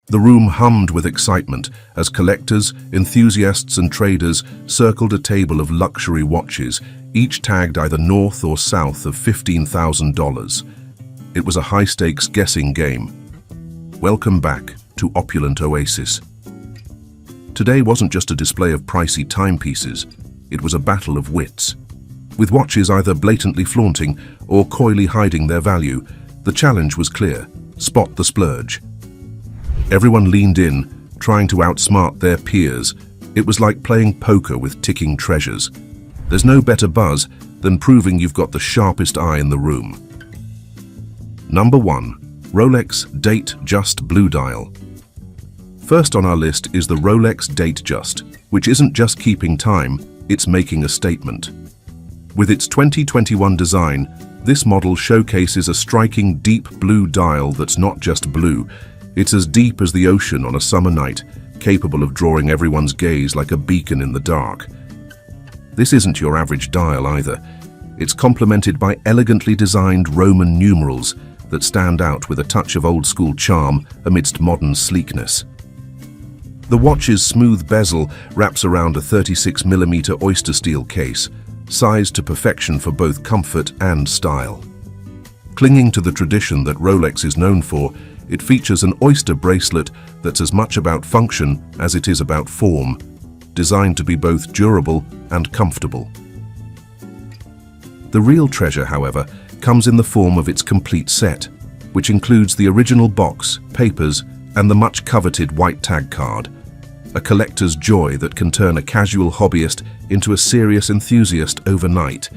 The room hummed with excitement as collectors, enthusiasts and traders circled a table of luxury watches, each tagged either north or south of $15,000. It was a high-stakes guessing game. Welcome back to Opulent Oasis. Today wasn't just a display of pricey timepieces, it was a battle of wits. With watches either blatantly flaunting or coyly hiding their value, the challenge was clear: spot the splurge. Everyone leaned in, trying to outsmart their peers. It was like playing poker with ticking treasures. There's no better buzz than proving you've got the sharpest eye in the room. Number 1. Rolex Datejust Blue Dial. First on our list is the Rolex Datejust, which isn't just keeping time, it's making a statement. With its 2021 design, this model showcases a striking deep blue dial that's not just blue. It's as deep as the ocean on a summer night, capable of drawing everyone's gaze like a beacon in the dark. This isn't your average dial either. It's complemented by elegantly designed Roman numerals that stand out with a touch of old-school charm amidst modern sleekness. The watch's smooth bezel wraps around a 36mm oyster steel case, sized to perfection for both comfort and style. Clinging to the tradition that Rolex is known for, it features an oyster bracelet that's as much about function as it is about form, designed to be both durable and comfortable. The real treasure, however, comes in the form of its complete set, which includes the original box, papers, and the much-coveted white tag card, a collector's joy that can turn a casual hobbyist into a serious enthusiast overnight.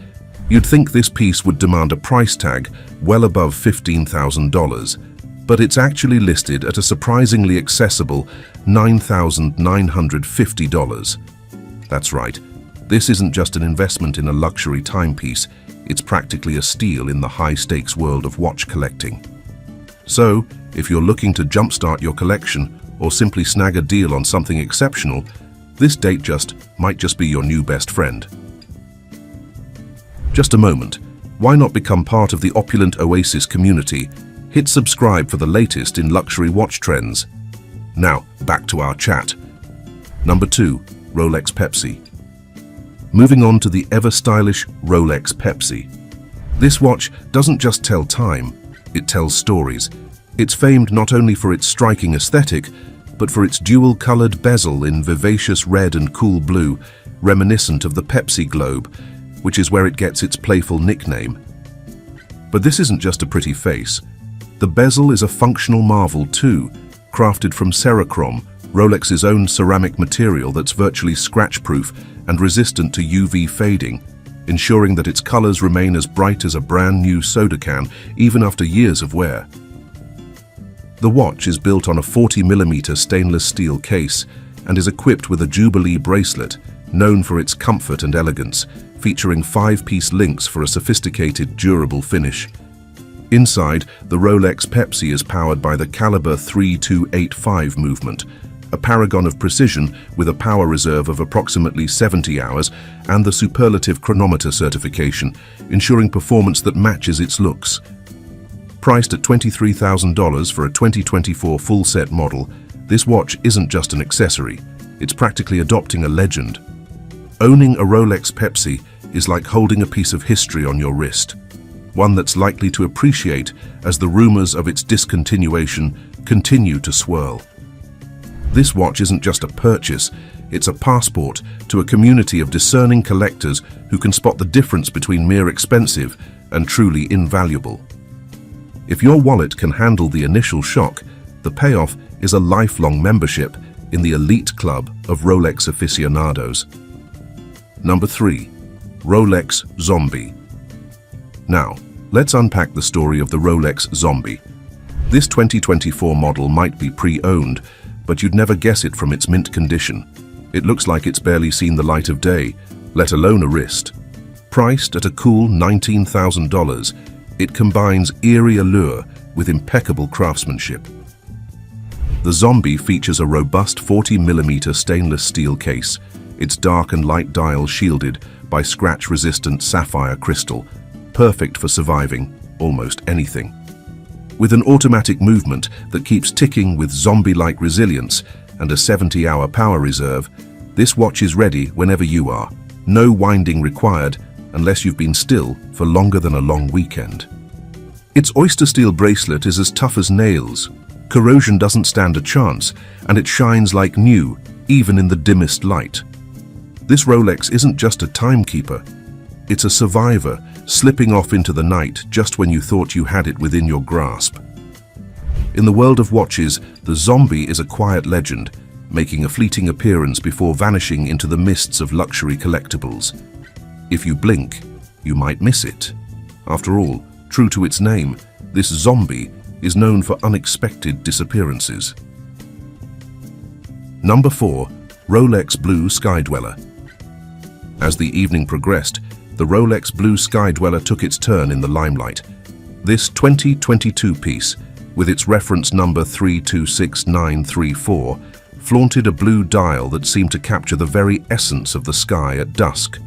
You'd think this piece would demand a price tag well above $15,000, but it's actually listed at a surprisingly accessible $9,950. That's right, this isn't just an investment in a luxury timepiece, it's practically a steal in the high-stakes world of watch collecting. So, if you're looking to jumpstart your collection or simply snag a deal on something exceptional, this Datejust might just be your new best friend. Just a moment, why not become part of the Opulent Oasis community? Hit subscribe for the latest in luxury watch trends. Now, back to our chat. Number 2. Rolex Pepsi. Moving on to the ever-stylish Rolex Pepsi. This watch doesn't just tell time, it tells stories. It's famed not only for its striking aesthetic, but for its dual-colored bezel in vivacious red and cool blue, reminiscent of the Pepsi globe, which is where it gets its playful nickname. But this isn't just a pretty face. The bezel is a functional marvel too, crafted from Cerachrom, Rolex's own ceramic material that's virtually scratch-proof and resistant to UV fading, ensuring that its colors remain as bright as a brand new soda can even after years of wear. The watch is built on a 40mm stainless steel case and is equipped with a Jubilee bracelet, known for its comfort and elegance, featuring 5-piece links for a sophisticated, durable finish. Inside, the Rolex Pepsi is powered by the Caliber 3285 movement, a paragon of precision with a power reserve of approximately 70 hours and the superlative chronometer certification, ensuring performance that matches its looks. Priced at $23,000 for a 2024 full-set model, this watch isn't just an accessory, it's practically adopting a legend. Owning a Rolex Pepsi is like holding a piece of history on your wrist, one that's likely to appreciate as the rumors of its discontinuation continue to swirl. This watch isn't just a purchase, it's a passport to a community of discerning collectors who can spot the difference between mere expensive and truly invaluable. If your wallet can handle the initial shock, the payoff is a lifelong membership in the elite club of Rolex aficionados. Number 3. Rolex Zombie. Now, let's unpack the story of the Rolex Zombie. This 2024 model might be pre-owned, but you'd never guess it from its mint condition. It looks like it's barely seen the light of day, let alone a wrist. Priced at a cool $19,000, it combines eerie allure with impeccable craftsmanship. The Zombie features a robust 40mm stainless steel case, its dark and light dial shielded by scratch-resistant sapphire crystal, perfect for surviving almost anything. With an automatic movement that keeps ticking with zombie-like resilience and a 70-hour power reserve, this watch is ready whenever you are. No winding required unless you've been still for longer than a long weekend. Its oyster steel bracelet is as tough as nails. Corrosion doesn't stand a chance, and it shines like new, even in the dimmest light. This Rolex isn't just a timekeeper. It's a survivor, slipping off into the night just when you thought you had it within your grasp. In the world of watches, the Zombie is a quiet legend, making a fleeting appearance before vanishing into the mists of luxury collectibles. If you blink, you might miss it. After all, true to its name, this Zombie is known for unexpected disappearances. Number 4. Rolex Blue Sky-Dweller. As the evening progressed, the Rolex Blue Sky-Dweller took its turn in the limelight. This 2022 piece, with its reference number 326934, flaunted a blue dial that seemed to capture the very essence of the sky at dusk.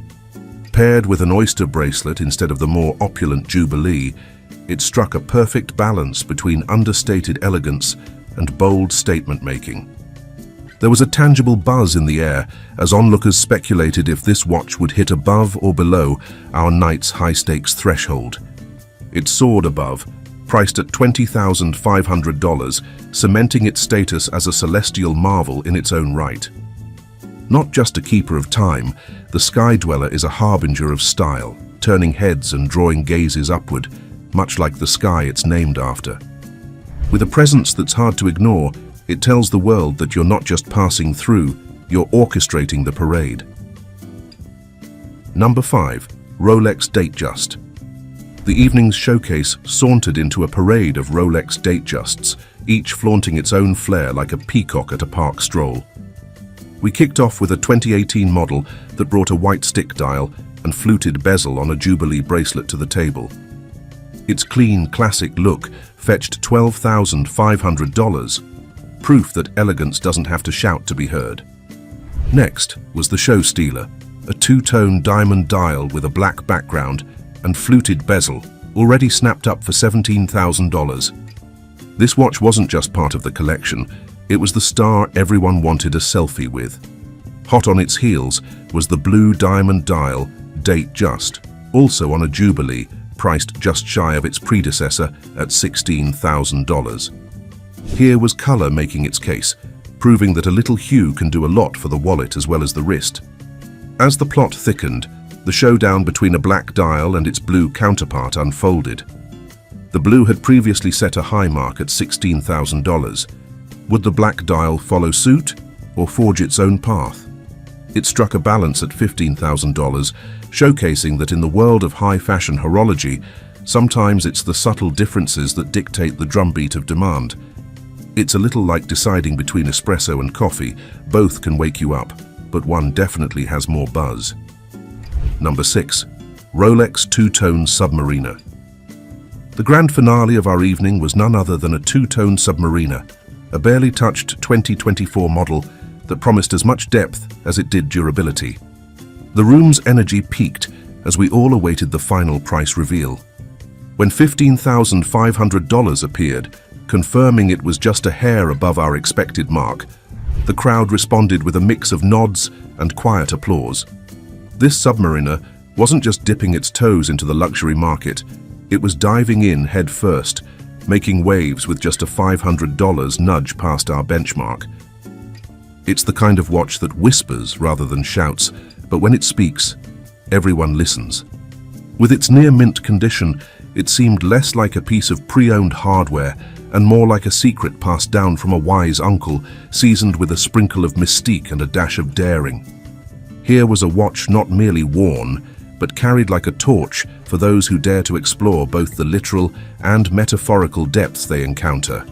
Paired with an oyster bracelet instead of the more opulent Jubilee, it struck a perfect balance between understated elegance and bold statement-making. There was a tangible buzz in the air as onlookers speculated if this watch would hit above or below our night's high-stakes threshold. It soared above, priced at $20,500, cementing its status as a celestial marvel in its own right. Not just a keeper of time, the Sky-Dweller is a harbinger of style, turning heads and drawing gazes upward, much like the sky it's named after. With a presence that's hard to ignore, it tells the world that you're not just passing through, you're orchestrating the parade. Number 5. Rolex Datejust. The evening's showcase sauntered into a parade of Rolex Datejusts, each flaunting its own flair like a peacock at a park stroll. We kicked off with a 2018 model that brought a white stick dial and fluted bezel on a Jubilee bracelet to the table. Its clean, classic look fetched $12,500, proof that elegance doesn't have to shout to be heard. Next was the show stealer, a two-tone diamond dial with a black background and fluted bezel, already snapped up for $17,000. This watch wasn't just part of the collection, it was the star everyone wanted a selfie with. Hot on its heels was the blue diamond dial Datejust, also on a Jubilee, priced just shy of its predecessor at $16,000. Here was color making its case, proving that a little hue can do a lot for the wallet as well as the wrist. As the plot thickened, the showdown between a black dial and its blue counterpart unfolded. The blue had previously set a high mark at $16,000. Would the black dial follow suit or forge its own path? It struck a balance at $15,000, showcasing that in the world of high-fashion horology, sometimes it's the subtle differences that dictate the drumbeat of demand. It's a little like deciding between espresso and coffee. Both can wake you up, but one definitely has more buzz. Number 6. Rolex Two-Tone Submariner. The grand finale of our evening was none other than a two-tone Submariner, a barely touched 2024 model that promised as much depth as it did durability. The room's energy peaked as we all awaited the final price reveal. When $15,500 appeared, confirming it was just a hair above our expected mark, the crowd responded with a mix of nods and quiet applause. This Submariner wasn't just dipping its toes into the luxury market, it was diving in head first, making waves with just a $500 nudge past our benchmark. It's the kind of watch that whispers rather than shouts, but when it speaks, everyone listens. With its near-mint condition, it seemed less like a piece of pre-owned hardware and more like a secret passed down from a wise uncle, seasoned with a sprinkle of mystique and a dash of daring. Here was a watch not merely worn, but carried like a torch for those who dare to explore both the literal and metaphorical depths they encounter.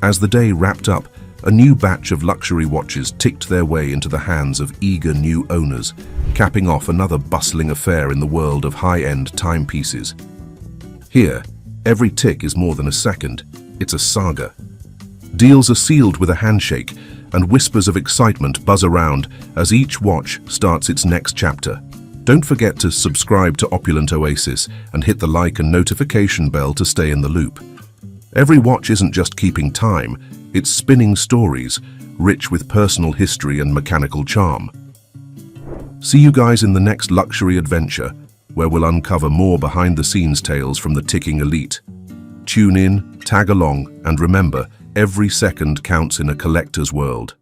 As the day wrapped up, a new batch of luxury watches ticked their way into the hands of eager new owners, capping off another bustling affair in the world of high-end timepieces. Here, every tick is more than a second, it's a saga. Deals are sealed with a handshake, and whispers of excitement buzz around as each watch starts its next chapter. Don't forget to subscribe to Opulent Oasis and hit the like and notification bell to stay in the loop. Every watch isn't just keeping time, it's spinning stories, rich with personal history and mechanical charm. See you guys in the next luxury adventure, where we'll uncover more behind-the-scenes tales from the ticking elite. Tune in, tag along, and remember, every second counts in a collector's world.